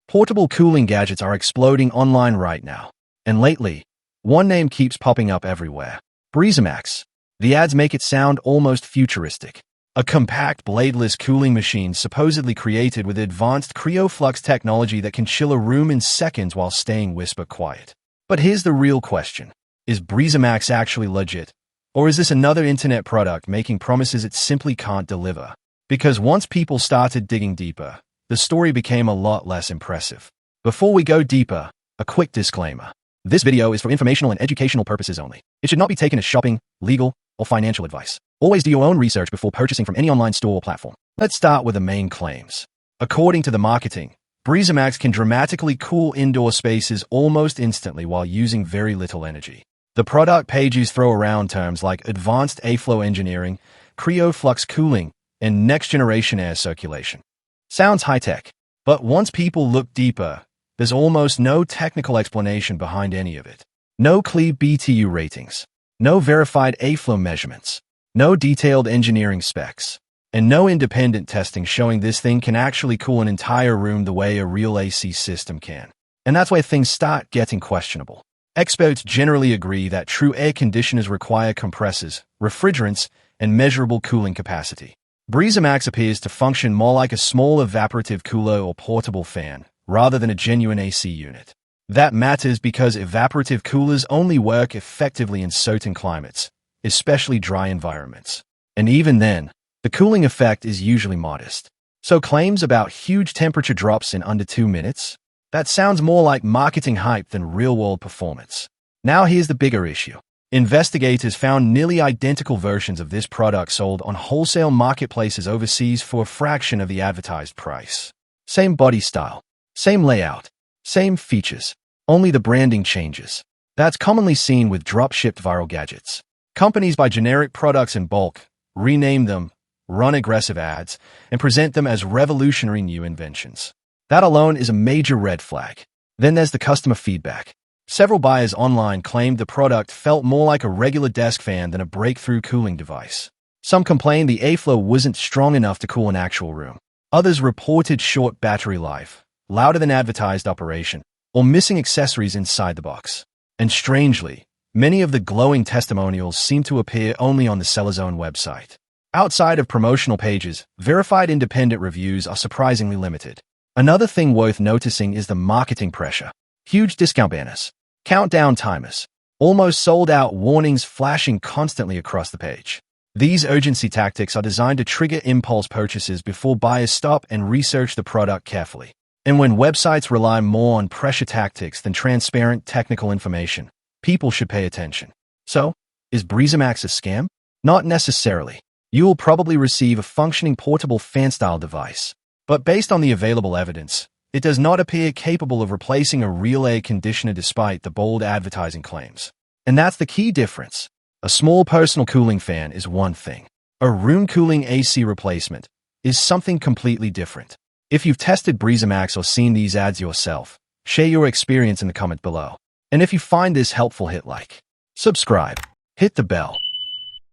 Portable cooling gadgets are exploding online right now. And lately, one name keeps popping up everywhere. BreezaMax. The ads make it sound almost futuristic. A compact, bladeless cooling machine supposedly created with advanced CryoFlux technology that can chill a room in seconds while staying whisper quiet. But here's the real question. Is BreezaMax actually legit? Or is this another internet product making promises it simply can't deliver? Because once people started digging deeper, the story became a lot less impressive. Before we go deeper, a quick disclaimer. This video is for informational and educational purposes only. It should not be taken as shopping, legal, or financial advice. Always do your own research before purchasing from any online store or platform. Let's start with the main claims. According to the marketing, BreezaMax can dramatically cool indoor spaces almost instantly while using very little energy. The product pages throw around terms like advanced airflow engineering, CryoFlux cooling, and next-generation air circulation. Sounds high-tech, but once people look deeper, there's almost no technical explanation behind any of it. No clear BTU ratings, no verified airflow measurements, no detailed engineering specs, and no independent testing showing this thing can actually cool an entire room the way a real AC system can. And that's where things start getting questionable. Experts generally agree that true air conditioners require compressors, refrigerants, and measurable cooling capacity. BreezaMax appears to function more like a small evaporative cooler or portable fan, rather than a genuine AC unit. That matters because evaporative coolers only work effectively in certain climates, especially dry environments. And even then, the cooling effect is usually modest. So claims about huge temperature drops in under 2 minutes? That sounds more like marketing hype than real-world performance. Now here's the bigger issue. Investigators found nearly identical versions of this product sold on wholesale marketplaces overseas for a fraction of the advertised price. Same body style, same layout, same features, only the branding changes. That's commonly seen with drop-shipped viral gadgets. Companies buy generic products in bulk, rename them, run aggressive ads, and present them as revolutionary new inventions. That alone is a major red flag. Then there's the customer feedback. Several buyers online claimed the product felt more like a regular desk fan than a breakthrough cooling device. Some complained the airflow wasn't strong enough to cool an actual room. Others reported short battery life, louder than advertised operation, or missing accessories inside the box. And strangely, many of the glowing testimonials seem to appear only on the seller's own website. Outside of promotional pages, verified independent reviews are surprisingly limited. Another thing worth noticing is the marketing pressure. Huge discount banners, countdown timers, almost sold-out warnings flashing constantly across the page. These urgency tactics are designed to trigger impulse purchases before buyers stop and research the product carefully. And when websites rely more on pressure tactics than transparent technical information, people should pay attention. So, is BreezaMax a scam? Not necessarily. You will probably receive a functioning portable fan-style device. But based on the available evidence, it does not appear capable of replacing a real air conditioner despite the bold advertising claims. And that's the key difference. A small personal cooling fan is one thing. A room cooling AC replacement is something completely different. If you've tested BreezaMax or seen these ads yourself, share your experience in the comment below. And if you find this helpful, hit like, subscribe, hit the bell,